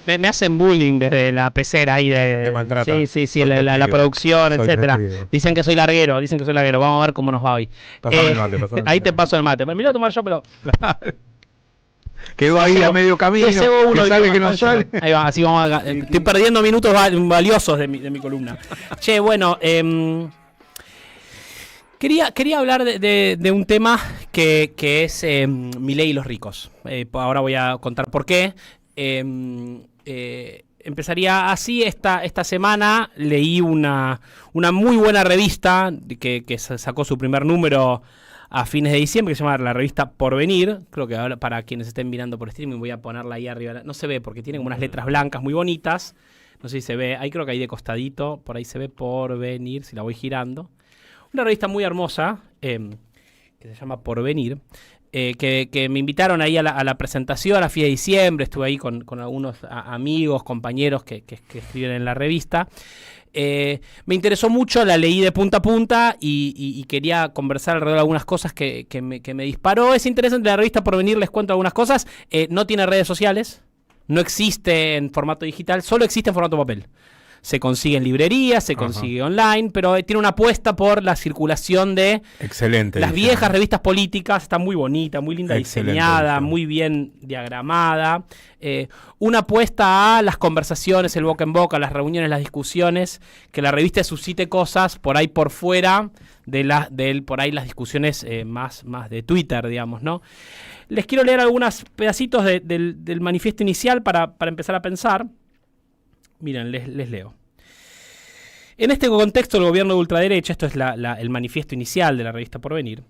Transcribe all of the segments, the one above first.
Me hacen bullying desde la pecera ahí Te maltratan. sí, la producción, Soy etcétera. testigo. Dicen que soy larguero. Vamos a ver cómo nos va hoy. Pasame el mate, pasame el Ahí mate. te paso el mate. Me lo voy a tomar yo, pero Quedó ahí a medio camino. te cebo uno Que y sale, toma que no yo. sale. Ahí va, así vamos a, estoy perdiendo minutos valiosos de mi columna. Che, bueno, quería hablar de un tema que es Milei y los ricos. Ahora voy a contar por qué. Empezaría así. Esta semana leí una muy buena revista que sacó su primer número a fines de diciembre, que se llama la revista Porvenir. Creo que ahora, para quienes estén mirando por streaming, voy a ponerla ahí arriba. No se ve porque tiene como unas letras blancas muy bonitas. No sé si se ve. Ahí creo que ahí de costadito. Por ahí se ve Porvenir, si la voy girando. Una revista muy hermosa que se llama Porvenir. Que me invitaron ahí a la presentación a fin de diciembre. Estuve ahí con algunos amigos, compañeros que escriben en la revista. Me interesó mucho, la leí de punta a punta y quería conversar alrededor de algunas cosas que me disparó. Es interesante la revista Porvenir, les cuento algunas cosas. No tiene redes sociales, no existe en formato digital, solo existe en formato papel. Se consigue en librerías, se consigue online, pero tiene una apuesta por la circulación de Excelente. las viejas revistas políticas. Está muy bonita, muy linda diseñada, muy bien diagramada. Una apuesta a las conversaciones, el boca en boca, las reuniones, las discusiones, que la revista suscite cosas por ahí por fuera de por ahí las discusiones más de Twitter, digamos, ¿no? Les quiero leer algunos pedacitos del manifiesto inicial para empezar a pensar. Miren, les leo. En este contexto, el gobierno de ultraderecha, esto es el manifiesto inicial de la revista Porvenir,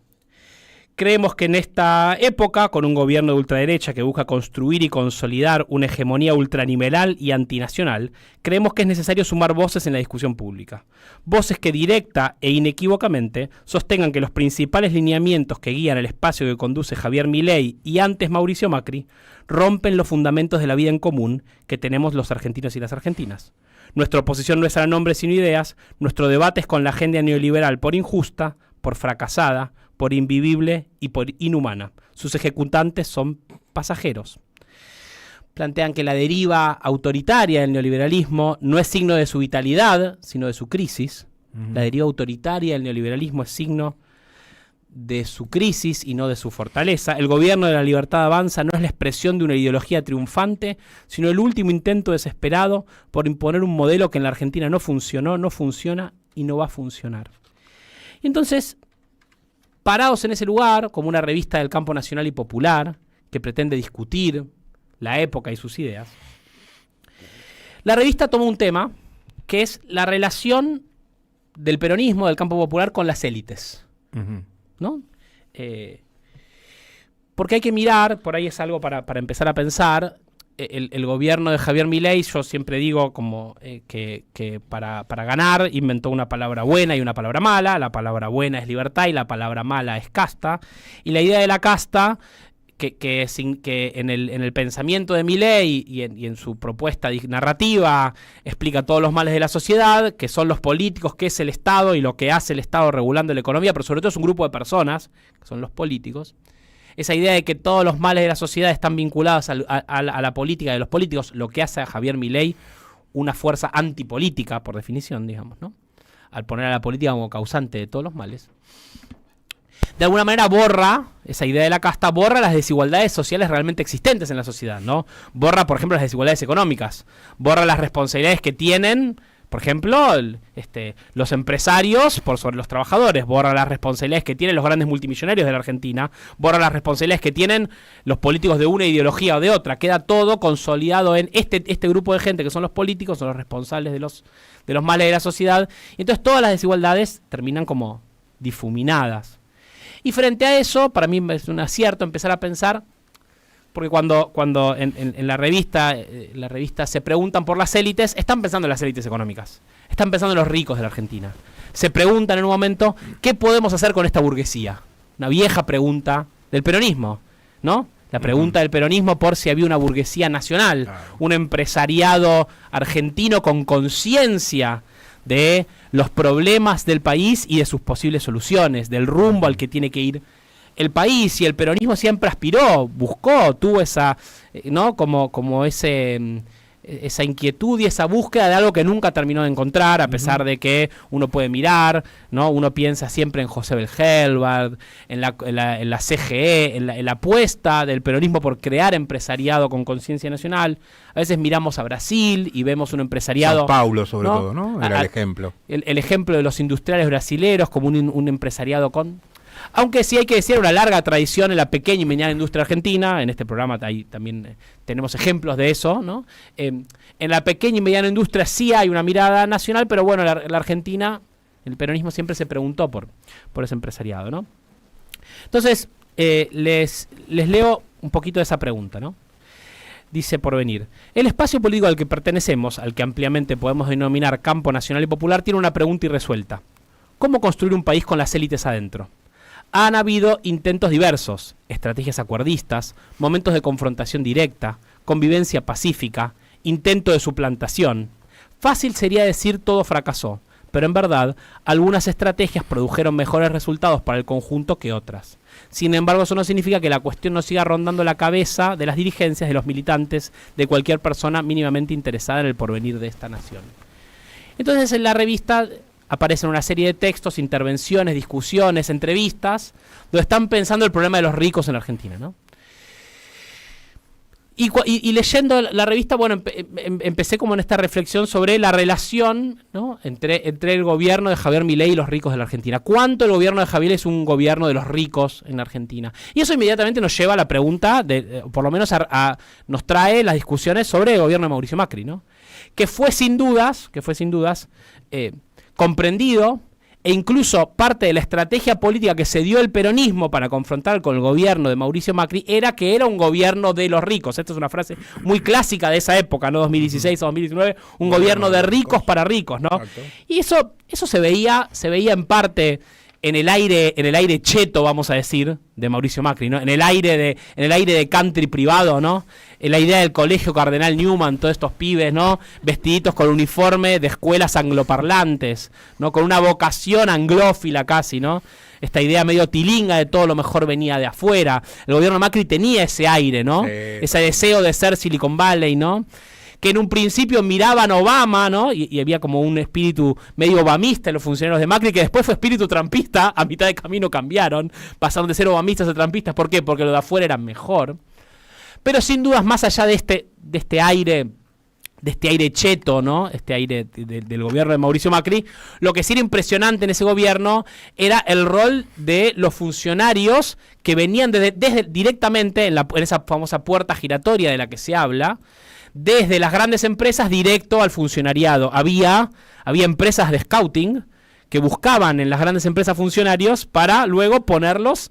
creemos que en esta época, con un gobierno de ultraderecha que busca construir y consolidar una hegemonía ultraniveral y antinacional, creemos que es necesario sumar voces en la discusión pública. Voces que directa e inequívocamente sostengan que los principales lineamientos que guían el espacio que conduce Javier Milei y antes Mauricio Macri rompen los fundamentos de la vida en común que tenemos los argentinos y las argentinas. Nuestra oposición no es a nombres sino ideas, nuestro debate es con la agenda neoliberal por injusta, por fracasada, por invivible y por inhumana. Sus ejecutantes son pasajeros. Plantean que la deriva autoritaria del neoliberalismo no es signo de su vitalidad, sino de su crisis. La deriva autoritaria del neoliberalismo es signo de su crisis y no de su fortaleza. El gobierno de la libertad avanza no es la expresión de una ideología triunfante, sino el último intento desesperado por imponer un modelo que en la Argentina no funcionó, no funciona y no va a funcionar. Y entonces, parados en ese lugar, como una revista del campo nacional y popular, que pretende discutir la época y sus ideas, la revista toma un tema que es la relación del peronismo, del campo popular, con las élites. ¿No? Porque hay que mirar, por ahí es algo para empezar a pensar, el gobierno de Javier Milei, yo siempre digo como que para ganar inventó una palabra buena y una palabra mala. La palabra buena es libertad y la palabra mala es casta. Y la idea de la casta, que en el pensamiento de Milei y en su propuesta narrativa explica todos los males de la sociedad, que son los políticos, que es el Estado y lo que hace el Estado regulando la economía, pero sobre todo es un grupo de personas, que son los políticos. Esa idea de que todos los males de la sociedad están vinculados a la política de los políticos, lo que hace a Javier Milei una fuerza antipolítica, por definición, digamos, ¿no? Al poner a la política como causante de todos los males. De alguna manera borra, esa idea de la casta, borra las desigualdades sociales realmente existentes en la sociedad, ¿no? Borra, por ejemplo, las desigualdades económicas, borra las responsabilidades que tienen, por ejemplo, los empresarios por sobre los trabajadores, borra las responsabilidades que tienen los grandes multimillonarios de la Argentina, borra las responsabilidades que tienen los políticos de una ideología o de otra. Queda todo consolidado en este grupo de gente que son los políticos, son los responsables de los males de la sociedad. Y entonces todas las desigualdades terminan como difuminadas. Y frente a eso, para mí es un acierto empezar a pensar, porque cuando en la revista se preguntan por las élites, están pensando en las élites económicas, están pensando en los ricos de la Argentina. Se preguntan en un momento, ¿qué podemos hacer con esta burguesía? Una vieja pregunta del peronismo, ¿no? La pregunta del peronismo por si había una burguesía nacional, un empresariado argentino con conciencia de los problemas del país y de sus posibles soluciones, del rumbo al que tiene que ir el país. Y el peronismo siempre aspiró, buscó, tuvo esa, ¿no? como ese esa inquietud y esa búsqueda de algo que nunca terminó de encontrar, a pesar de que uno puede mirar, ¿no? Uno piensa siempre en José Belgelbart, en la CGE, en la apuesta del peronismo por crear empresariado con conciencia nacional. A veces miramos a Brasil y vemos un empresariado... São Paulo, sobre ¿no? todo, ¿no? Era el ejemplo. El ejemplo de los industriales brasileros como un empresariado con... Aunque sí hay que decir una larga tradición en la pequeña y mediana industria argentina, en este programa ahí también tenemos ejemplos de eso, ¿no? En la pequeña y mediana industria sí hay una mirada nacional, pero bueno, la Argentina, el peronismo siempre se preguntó por ese empresariado, ¿no? Entonces, les leo un poquito de esa pregunta, ¿no? Dice Porvenir: el espacio político al que pertenecemos, al que ampliamente podemos denominar campo nacional y popular, tiene una pregunta irresuelta. ¿Cómo construir un país con las élites adentro? Han habido intentos diversos, estrategias acuerdistas, momentos de confrontación directa, convivencia pacífica, intento de suplantación. Fácil sería decir todo fracasó, pero en verdad algunas estrategias produjeron mejores resultados para el conjunto que otras. Sin embargo, eso no significa que la cuestión no siga rondando la cabeza de las dirigencias, de los militantes, de cualquier persona mínimamente interesada en el porvenir de esta nación. Entonces, en la revista aparecen una serie de textos, intervenciones, discusiones, entrevistas, donde están pensando el problema de los ricos en la Argentina, ¿no? Y leyendo la revista, bueno, empecé como en esta reflexión sobre la relación, ¿no? entre el gobierno de Javier Milei y los ricos de la Argentina. ¿Cuánto el gobierno de Javier es un gobierno de los ricos en la Argentina? Y eso inmediatamente nos lleva a la pregunta, por lo menos nos trae las discusiones sobre el gobierno de Mauricio Macri, ¿no? Que fue sin dudas comprendido, e incluso parte de la estrategia política que se dio el peronismo para confrontar con el gobierno de Mauricio Macri era que era un gobierno de los ricos. Esta es una frase muy clásica de esa época, ¿no? 2016 a 2019, un gobierno de ricos para ricos, ¿no? Exacto. Y eso se veía en parte en el aire cheto, vamos a decir, de Mauricio Macri, ¿no? En el aire de country privado, ¿no? En la idea del colegio Cardenal Newman, todos estos pibes, ¿no? Vestiditos con uniforme de escuelas angloparlantes, ¿no? Con una vocación anglófila casi, ¿no? Esta idea medio tilinga de todo lo mejor venía de afuera. El gobierno de Macri tenía ese aire, ¿no? Sí. Ese deseo de ser Silicon Valley, ¿no? Que en un principio miraban a Obama, ¿no? Y había como un espíritu medio obamista en los funcionarios de Macri, que después fue espíritu trampista, a mitad de camino cambiaron, pasaron de ser obamistas a trampistas. ¿Por qué? Porque lo de afuera era mejor. Pero sin dudas, más allá de este aire cheto, ¿no? Este aire del gobierno de Mauricio Macri, lo que sí era impresionante en ese gobierno era el rol de los funcionarios que venían desde directamente en esa famosa puerta giratoria de la que se habla, desde las grandes empresas directo al funcionariado. Había empresas de scouting que buscaban en las grandes empresas funcionarios para luego ponerlos,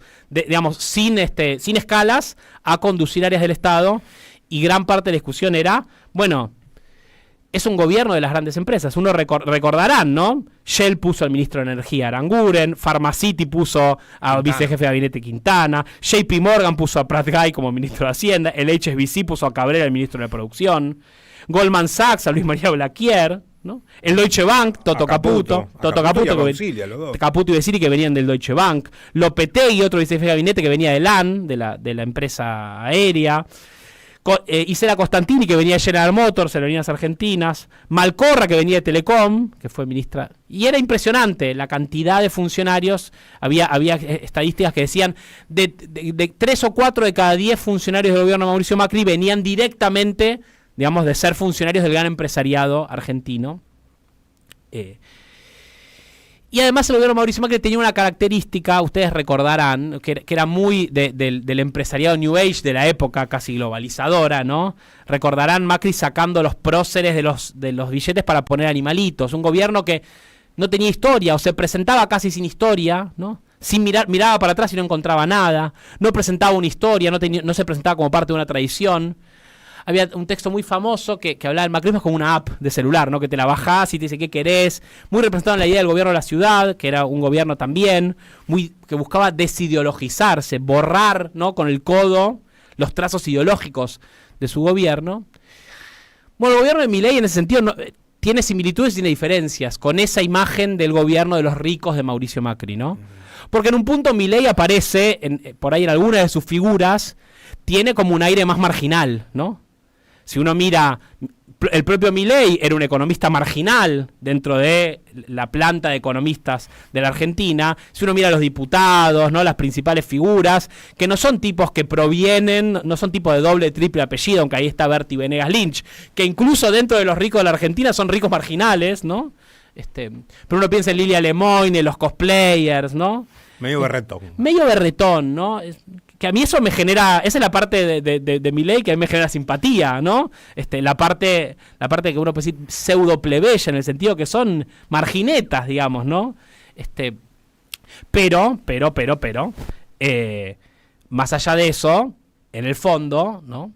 sin escalas, a conducir áreas del Estado. Y gran parte de la discusión era, bueno, es un gobierno de las grandes empresas. Uno recordarán, ¿no? Shell puso al ministro de Energía Aranguren, Pharmacity puso al vicejefe de gabinete Quintana, JP Morgan puso a Pratt Guy como ministro de Hacienda, el HSBC puso a Cabrera, el ministro de Producción, Goldman Sachs a Luis María Blaquier, ¿no? El Deutsche Bank, Toto Caputo y Besiri, que venían del Deutsche Bank, Lopetegui, otro vicejefe de gabinete que venía de LAN, de la empresa aérea, Isela Costantini, que venía de General Motors, Aerolíneas Argentinas, Malcorra, que venía de Telecom, que fue ministra, y era impresionante la cantidad de funcionarios. Había estadísticas que decían de 3 o 4 de cada 10 funcionarios del gobierno de Mauricio Macri venían directamente, digamos, de ser funcionarios del gran empresariado argentino. Y además el gobierno de Mauricio Macri tenía una característica, ustedes recordarán, que era muy del empresariado New Age de la época, casi globalizadora, ¿no? Recordarán Macri sacando los próceres de los billetes para poner animalitos. Un gobierno que no tenía historia, o se presentaba casi sin historia, ¿no? Miraba para atrás y no encontraba nada. No presentaba una historia, no se presentaba como parte de una tradición. Había un texto muy famoso que hablaba del macrismo como una app de celular, ¿no? Que te la bajás y te dice qué querés. Muy representado en la idea del gobierno de la ciudad, que era un gobierno también que buscaba desideologizarse, borrar, ¿no? Con el codo los trazos ideológicos de su gobierno. Bueno, el gobierno de Milei en ese sentido tiene similitudes y tiene diferencias con esa imagen del gobierno de los ricos de Mauricio Macri, ¿no? Porque en un punto Milei aparece, por ahí en alguna de sus figuras, tiene como un aire más marginal, ¿no? Si uno mira El propio Milei era un economista marginal dentro de la planta de economistas de la Argentina. Si uno mira a los diputados, ¿no? Las principales figuras, que no son tipos que provienen, no son tipos de doble, triple apellido, aunque ahí está Berti Venegas Lynch, que incluso dentro de los ricos de la Argentina son ricos marginales, ¿no? Pero uno piensa en Lilia Lemoyne, los cosplayers, ¿no? Medio berretón. Medio berretón, ¿no? Que a mí eso me genera, esa es la parte de Milei que a mí me genera simpatía, ¿no? La parte que uno puede decir pseudo plebeya, en el sentido que son marginetas, digamos, ¿no? Pero, más allá de eso, en el fondo, ¿no?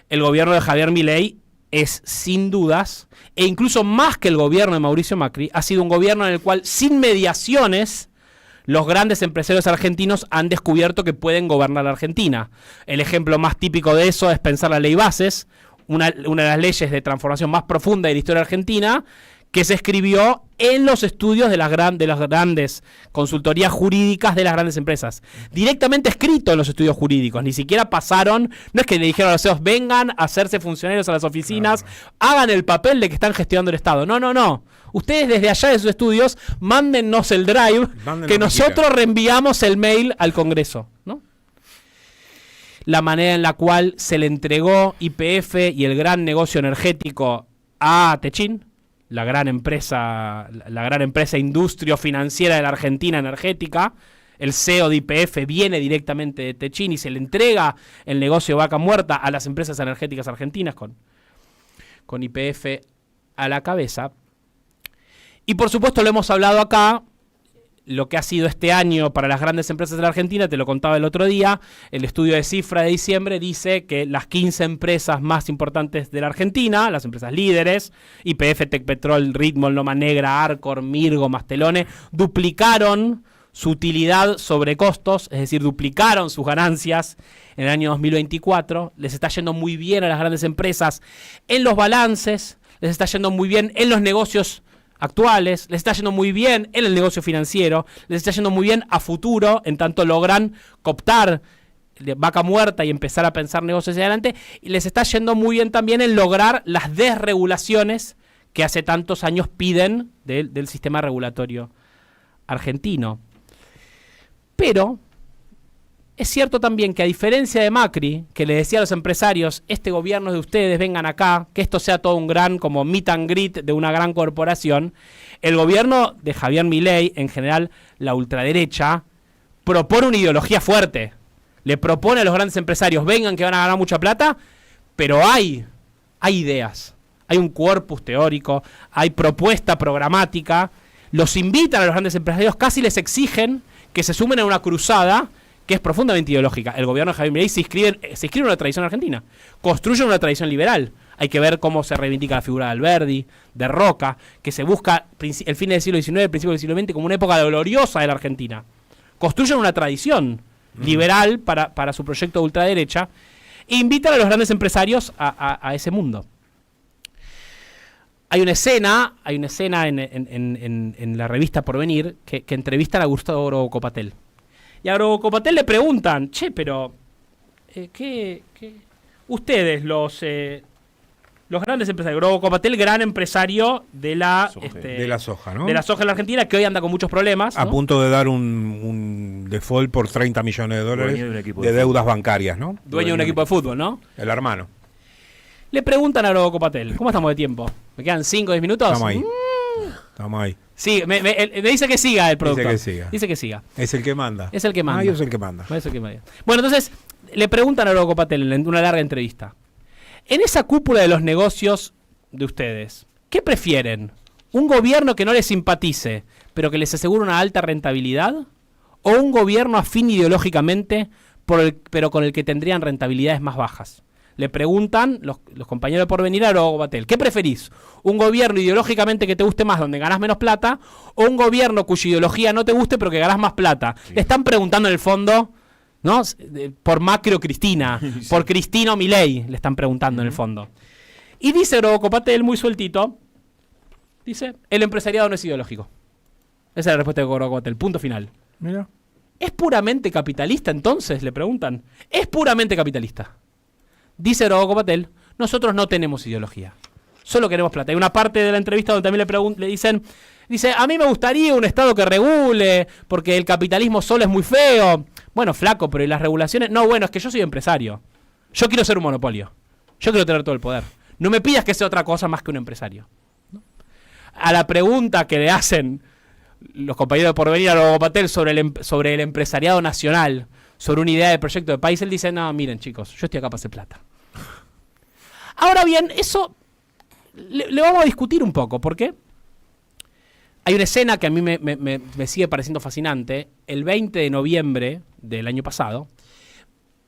El gobierno de Javier Milei es, sin dudas, e incluso más que el gobierno de Mauricio Macri, ha sido un gobierno en el cual, sin mediaciones, los grandes empresarios argentinos han descubierto que pueden gobernar la Argentina. El ejemplo más típico de eso es pensar la ley Bases, una de las leyes de transformación más profunda de la historia argentina, que se escribió en los estudios de las grandes consultorías jurídicas de las grandes empresas. Directamente escrito en los estudios jurídicos. Ni siquiera pasaron, no es que le dijeron a los CEOs, vengan a hacerse funcionarios a las oficinas, hagan el papel de que están gestionando el Estado. No. Ustedes desde allá de sus estudios, mándennos el drive, que nosotros reenviamos el mail al Congreso, ¿no? La manera en la cual se le entregó YPF y el gran negocio energético a Techin, la gran empresa industria financiera de la Argentina energética. El CEO de YPF viene directamente de Techin y se le entrega el negocio de Vaca Muerta a las empresas energéticas argentinas con YPF a la cabeza. Y por supuesto lo hemos hablado acá, lo que ha sido este año para las grandes empresas de la Argentina, te lo contaba el otro día, el estudio de Cifra de diciembre dice que las 15 empresas más importantes de la Argentina, las empresas líderes, YPF, Tecpetrol, Ritmol, Loma Negra, Arcor, Mirgo, Mastelone, duplicaron su utilidad sobre costos, es decir, duplicaron sus ganancias en el año 2024, les está yendo muy bien a las grandes empresas en los balances, les está yendo muy bien en los negocios actuales, les está yendo muy bien en el negocio financiero, les está yendo muy bien a futuro, en tanto logran cooptar Vaca Muerta y empezar a pensar negocios hacia adelante, y les está yendo muy bien también en lograr las desregulaciones que hace tantos años piden del sistema regulatorio argentino. Pero es cierto también que, a diferencia de Macri, que le decía a los empresarios, este gobierno es de ustedes, vengan acá, que esto sea todo un gran, como meet and greet de una gran corporación, el gobierno de Javier Milei, en general la ultraderecha, propone una ideología fuerte. Le propone a los grandes empresarios, vengan que van a ganar mucha plata, pero hay ideas, hay un corpus teórico, hay propuesta programática, los invitan a los grandes empresarios, casi les exigen que se sumen a una cruzada que es profundamente ideológica. El gobierno de Javier Milei se inscribe en una tradición argentina, construye una tradición liberal. Hay que ver cómo se reivindica la figura de Alberdi, de Roca, que se busca el fin del siglo XIX, el principio del siglo XX como una época gloriosa de la Argentina. Construyen una tradición liberal para su proyecto de ultraderecha e invitan a los grandes empresarios a ese mundo. Hay una escena en la revista Porvenir que entrevistan a Gustavo Copatel. Y a Grobocopatel le preguntan, pero ¿qué ustedes, los grandes empresarios, Grobocopatel, gran empresario de la soja, ¿no? De la soja en la Argentina, que hoy anda con muchos problemas, ¿no? A punto de dar un default por 30 millones de dólares de deudas bancarias, ¿no? Dueño de un equipo de fútbol, ¿no? El hermano. Le preguntan a Grobocopatel, ¿cómo estamos de tiempo? ¿Me quedan 5 o 10 minutos? Estamos ahí. Sí, me dice que siga el productor. Dice que siga. Es el que manda. Es el que manda. Yo soy el que manda. Bueno, entonces le preguntan a Grobocopatel en una larga entrevista. En esa cúpula de los negocios de ustedes, ¿qué prefieren? ¿Un gobierno que no les simpatice, pero que les asegure una alta rentabilidad? ¿O un gobierno afín ideológicamente, pero con el que tendrían rentabilidades más bajas? Le preguntan los compañeros de Porvenir a Grobocopatel, ¿qué preferís? ¿Un gobierno ideológicamente que te guste más, donde ganás menos plata? ¿O un gobierno cuya ideología no te guste, pero que ganás más plata? Sí. Le están preguntando en el fondo, ¿no? Por Macri o Cristina, sí. Por Cristina o Milei, le están preguntando en el fondo. Y dice Grobocopatel, muy sueltito, dice, el empresariado no es ideológico. Esa es la respuesta de Grobocopatel, punto final. Mira. ¿Es puramente capitalista entonces? Le preguntan. Es puramente capitalista. Dice Grobocopatel, nosotros no tenemos ideología. Solo queremos plata. Hay una parte de la entrevista donde también le dicen, a mí me gustaría un Estado que regule, porque el capitalismo solo es muy feo. Bueno, flaco, pero ¿y las regulaciones? No, bueno, es que yo soy empresario. Yo quiero ser un monopolio. Yo quiero tener todo el poder. No me pidas que sea otra cosa más que un empresario. ¿No? A la pregunta que le hacen los compañeros de Porvenir a Hugo Patel sobre el empresariado nacional, sobre una idea de proyecto de país, él dice, no, miren chicos, yo estoy acá para hacer plata. Ahora bien, eso le vamos a discutir un poco, porque hay una escena que a mí me sigue pareciendo fascinante. El 20 de noviembre del año pasado,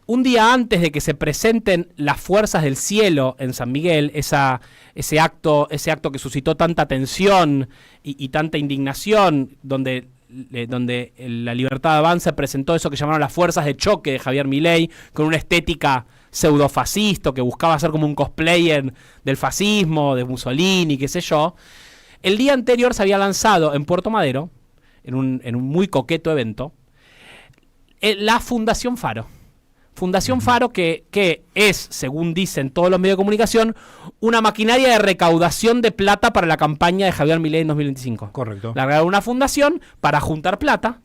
un día antes de que se presenten las fuerzas del cielo en San Miguel, ese acto que suscitó tanta tensión y tanta indignación, donde la Libertad Avanza presentó eso que llamaron las fuerzas de choque de Javier Milei, con una estética pseudofascista que buscaba hacer como un cosplayer del fascismo, de Mussolini, qué sé yo. El día anterior se había lanzado en Puerto Madero, en un muy coqueto evento, la Fundación Faro. Fundación Faro que es, según dicen todos los medios de comunicación, una maquinaria de recaudación de plata para la campaña de Javier Milei en 2025. Correcto. Largaron una fundación para juntar plata.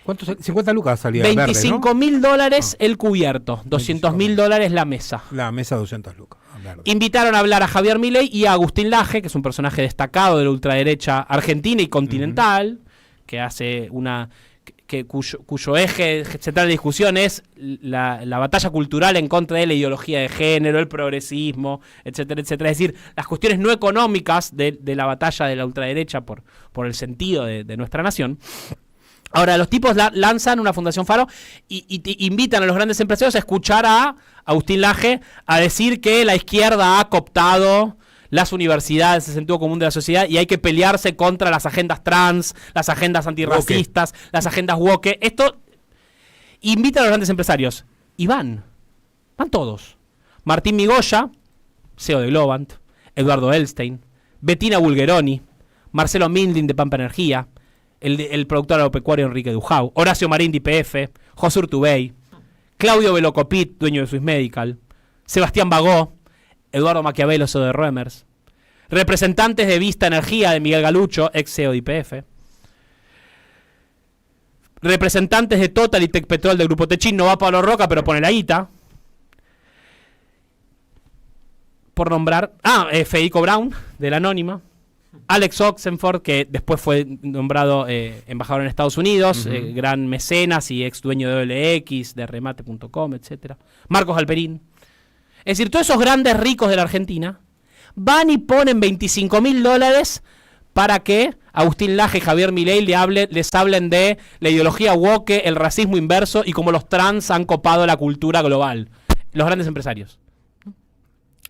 ¿Cuántos? 50 lucas salía 25.000 dólares el cubierto, 200.000 dólares la mesa. La mesa 200 lucas. Verde. Invitaron a hablar a Javier Milei y a Agustín Laje, que es un personaje destacado de la ultraderecha argentina y continental, que hace cuyo eje central de discusión es la batalla cultural en contra de la ideología de género, el progresismo, etcétera, etcétera. Es decir, las cuestiones no económicas de la batalla de la ultraderecha por el sentido de nuestra nación. Ahora, los tipos lanzan una Fundación Faro y invitan a los grandes empresarios a escuchar a Agustín Laje a decir que la izquierda ha cooptado las universidades, el sentido común de la sociedad, y hay que pelearse contra las agendas trans, las agendas antirracistas, las agendas woke. Esto invita a los grandes empresarios. Y van todos. Martín Migoya, CEO de Globant, Eduardo Elstein, Bettina Bulgeroni, Marcelo Mindlin de Pampa Energía, el productor agropecuario Enrique Dujau, Horacio Marín de YPF, José Urtubey, Claudio Velocopit, dueño de Swiss Medical, Sebastián Bagó, Eduardo Maquiavelo, CEO de Remers, representantes de Vista Energía de Miguel Galucho, ex CEO de YPF, representantes de Total y Tecpetrol del Grupo Techín, no va Pablo Roca, pero pone la guita, por nombrar, Federico Brown, de la Anónima, Alex Oxenford, que después fue nombrado embajador en Estados Unidos, gran mecenas y ex dueño de OLX, de remate.com, etcétera, Marcos Alperín. Es decir, todos esos grandes ricos de la Argentina van y ponen 25.000 dólares para que Agustín Laje y Javier Milei les hablen de la ideología woke, el racismo inverso y cómo los trans han copado la cultura global. Los grandes empresarios.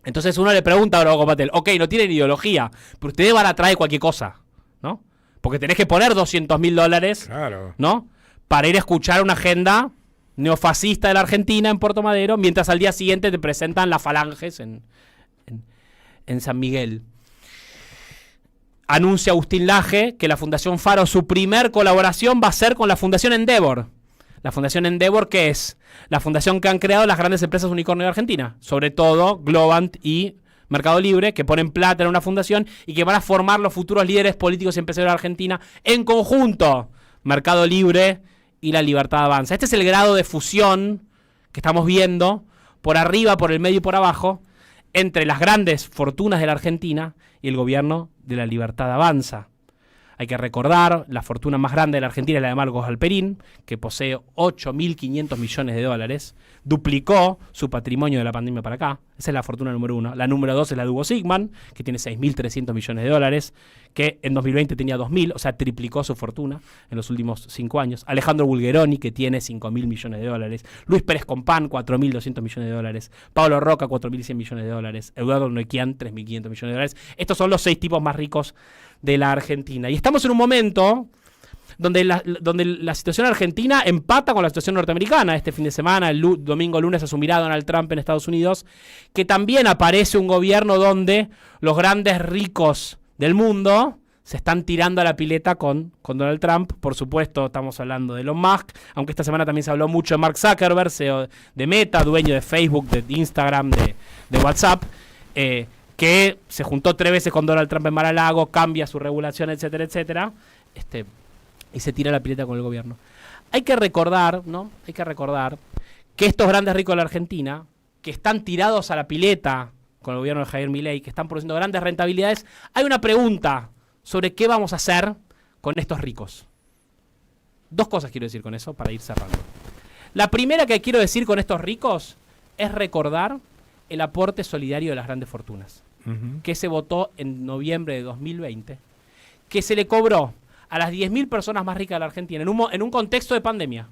Entonces uno le pregunta a Hugo Patel, ok, no tienen ideología, pero ustedes van a traer cualquier cosa, ¿no? Porque tenés que poner 200.000 dólares, claro, ¿no? Para ir a escuchar una agenda neofascista de la Argentina en Puerto Madero, mientras al día siguiente te presentan las falanges en San Miguel. Anuncia Agustín Laje que la Fundación Faro, su primer colaboración va a ser con la Fundación Endeavor. La Fundación Endeavor, ¿qué es? La fundación que han creado las grandes empresas unicornio de Argentina, sobre todo Globant y Mercado Libre, que ponen plata en una fundación y que van a formar los futuros líderes políticos y empresarios de Argentina en conjunto. Mercado Libre y la Libertad Avanza. Este es el grado de fusión que estamos viendo por arriba, por el medio y por abajo entre las grandes fortunas de la Argentina y el gobierno de la Libertad Avanza. Hay que recordar, la fortuna más grande de la Argentina es la de Marcos Alperín, que posee 8.500 millones de dólares, duplicó su patrimonio de la pandemia para acá. Esa es la fortuna número 1. La número 2 es la de Hugo Sigman, que tiene 6.300 millones de dólares, que en 2020 tenía 2.000, o sea, triplicó su fortuna en los últimos 5 años. Alejandro Bulgeroni, que tiene 5.000 millones de dólares. Luis Pérez Compán, 4.200 millones de dólares. Pablo Roca, 4.100 millones de dólares. Eduardo Noequian, 3.500 millones de dólares. Estos son los 6 tipos más ricos de la Argentina. Y estamos en un momento donde la situación argentina empata con la situación norteamericana. Este fin de semana, el domingo, lunes, asumirá Donald Trump en Estados Unidos, que también aparece un gobierno donde los grandes ricos del mundo se están tirando a la pileta con Donald Trump. Por supuesto, estamos hablando de Elon Musk, aunque esta semana también se habló mucho de Mark Zuckerberg, CEO de Meta, dueño de Facebook, de Instagram, de WhatsApp, que se juntó 3 veces con Donald Trump en Mar-a-Lago, cambia su regulación, etcétera, etcétera, y se tira la pileta con el gobierno. Hay que recordar, ¿no? Hay que recordar que estos grandes ricos de la Argentina, que están tirados a la pileta con el gobierno de Javier Milei, que están produciendo grandes rentabilidades, hay una pregunta sobre qué vamos a hacer con estos ricos. 2 cosas quiero decir con eso para ir cerrando. La primera que quiero decir con estos ricos es recordar el aporte solidario de las grandes fortunas, que se votó en noviembre de 2020, que se le cobró a las 10.000 personas más ricas de la Argentina en un contexto de pandemia.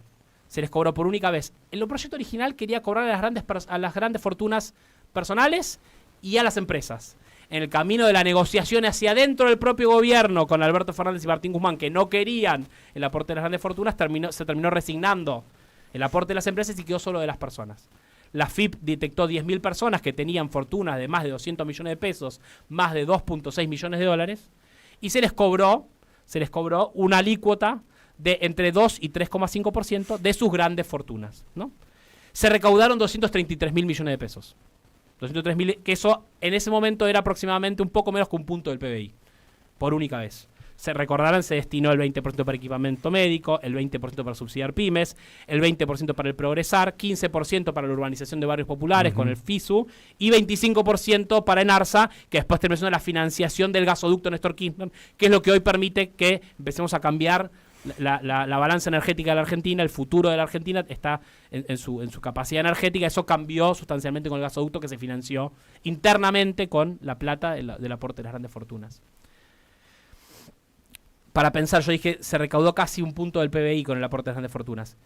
Se les cobró por única vez. En el proyecto original quería cobrar a las grandes fortunas personales y a las empresas. En el camino de la negociación hacia adentro del propio gobierno con Alberto Fernández y Martín Guzmán, que no querían el aporte de las grandes fortunas, se terminó resignando el aporte de las empresas y quedó solo de las personas. La FIP detectó 10.000 personas que tenían fortunas de más de 200 millones de pesos, más de 2.6 millones de dólares, y se les cobró una alícuota de entre 2 y 3,5% de sus grandes fortunas, ¿no? Se recaudaron 233.000 millones de pesos. 203.000, que eso en ese momento era aproximadamente un poco menos que un punto del PBI, por única vez. Se recordarán, se destinó el 20% para equipamiento médico, el 20% para subsidiar pymes, el 20% para el Progresar, 15% para la urbanización de barrios populares con el FISU y 25% para ENARSA, que después terminó siendo la financiación del gasoducto Néstor Kirchner, que es lo que hoy permite que empecemos a cambiar la balanza energética de la Argentina. El futuro de la Argentina está en su capacidad energética. Eso cambió sustancialmente con el gasoducto que se financió internamente con la plata del aporte de las grandes fortunas. Para pensar, yo dije, se recaudó casi un punto del PBI con el aporte de las grandes fortunas.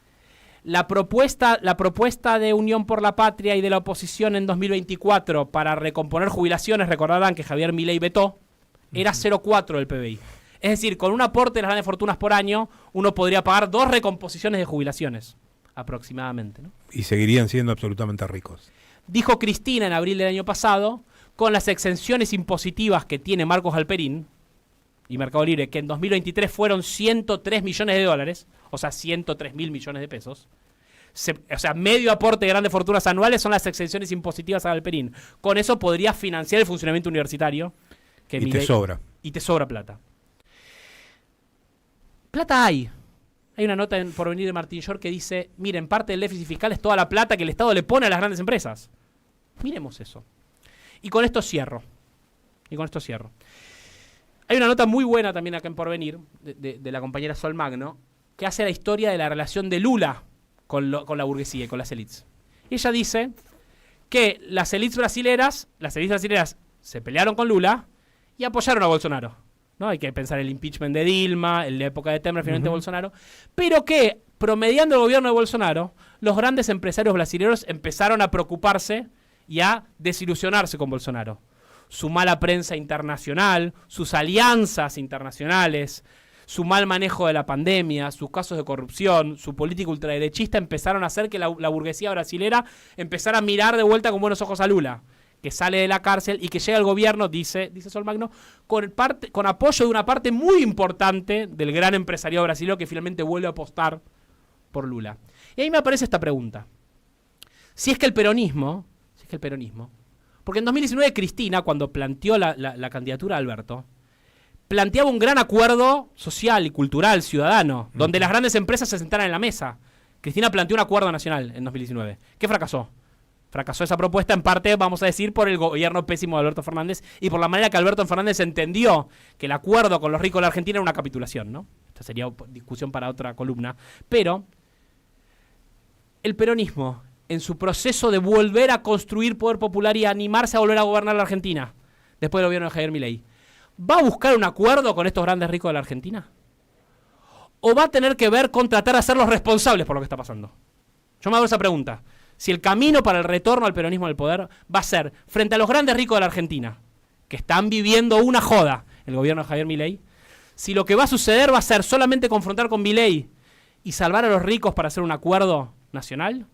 La propuesta de Unión por la Patria y de la oposición en 2024 para recomponer jubilaciones, recordarán que Javier Milei vetó, era 0,4 del PBI. Es decir, con un aporte de las grandes fortunas por año, uno podría pagar 2 recomposiciones de jubilaciones, aproximadamente, ¿no? Y seguirían siendo absolutamente ricos. Dijo Cristina en abril del año pasado, con las exenciones impositivas que tiene Marcos Galperín y Mercado Libre, que en 2023 fueron 103 millones de dólares, o sea, 103.000 millones de pesos. O sea, medio aporte de grandes fortunas anuales son las exenciones impositivas a Galperín. Con eso podría financiar el funcionamiento universitario. Que te sobra. Y te sobra plata. Plata hay. Hay una nota en Porvenir de Martín Short que dice, miren, parte del déficit fiscal es toda la plata que el Estado le pone a las grandes empresas. Miremos eso. Y con esto cierro. Hay una nota muy buena también acá en Porvenir, de la compañera Sol Magno, que hace la historia de la relación de Lula con la burguesía y con las élites. Ella dice que las élites brasileras se pelearon con Lula y apoyaron a Bolsonaro, ¿no? Hay que pensar el impeachment de Dilma, en la época de Temer, finalmente Bolsonaro, pero que, promediando el gobierno de Bolsonaro, los grandes empresarios brasileños empezaron a preocuparse y a desilusionarse con Bolsonaro. Su mala prensa internacional, sus alianzas internacionales, su mal manejo de la pandemia, sus casos de corrupción, su política ultraderechista empezaron a hacer que la burguesía brasilera empezara a mirar de vuelta con buenos ojos a Lula, que sale de la cárcel y que llega al gobierno, dice Sol Magno, con apoyo de una parte muy importante del gran empresariado brasileño que finalmente vuelve a apostar por Lula. Y ahí me aparece esta pregunta. Si es que el peronismo, porque en 2019 Cristina, cuando planteó la candidatura a Alberto, planteaba un gran acuerdo social y cultural, ciudadano, donde las grandes empresas se sentaran en la mesa. Cristina planteó un acuerdo nacional en 2019. ¿Qué fracasó? Fracasó esa propuesta en parte, vamos a decir, por el gobierno pésimo de Alberto Fernández y por la manera que Alberto Fernández entendió que el acuerdo con los ricos de la Argentina era una capitulación, ¿no? Esta sería discusión para otra columna. Pero el peronismo, en su proceso de volver a construir poder popular y animarse a volver a gobernar la Argentina, después del gobierno de Javier Milei, ¿va a buscar un acuerdo con estos grandes ricos de la Argentina? ¿O va a tener que ver con tratar de hacerlos responsables por lo que está pasando? Yo me hago esa pregunta. Si el camino para el retorno al peronismo del poder va a ser frente a los grandes ricos de la Argentina, que están viviendo una joda, el gobierno de Javier Milei, si lo que va a suceder va a ser solamente confrontar con Milei y salvar a los ricos para hacer un acuerdo nacional,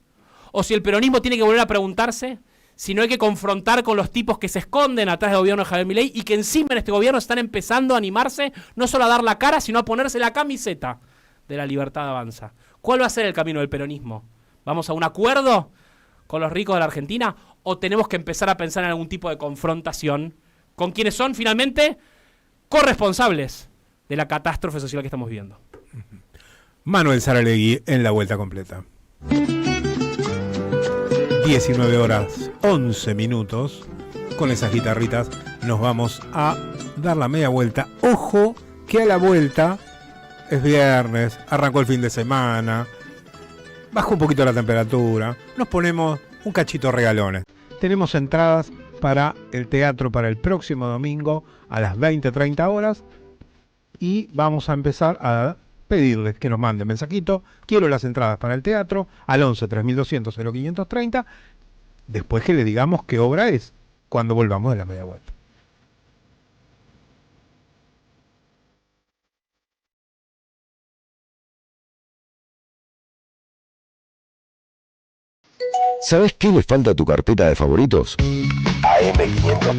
o si el peronismo tiene que volver a preguntarse si no hay que confrontar con los tipos que se esconden atrás del gobierno de Javier Milei y que encima en este gobierno están empezando a animarse no solo a dar la cara, sino a ponerse la camiseta de la libertad avanza. ¿Cuál va a ser el camino del peronismo? ¿Vamos a un acuerdo con los ricos de la Argentina? ¿O tenemos que empezar a pensar en algún tipo de confrontación con quienes son finalmente corresponsables de la catástrofe social que estamos viviendo? Manuel Saralegui en La Vuelta Completa. 19 horas 11 minutos. Con esas guitarritas nos vamos a dar la media vuelta. Ojo que a la vuelta es viernes, arrancó el fin de semana, bajó un poquito la temperatura, nos ponemos un cachito regalones. Tenemos entradas para el teatro para el próximo domingo a las 20:30 horas y vamos a empezar a pedirles que nos manden mensajito. Quiero las entradas para el teatro al 11 3200 0530, después que le digamos qué obra es cuando volvamos de la media vuelta. ¿Sabes qué le falta a tu carpeta de favoritos? AM530.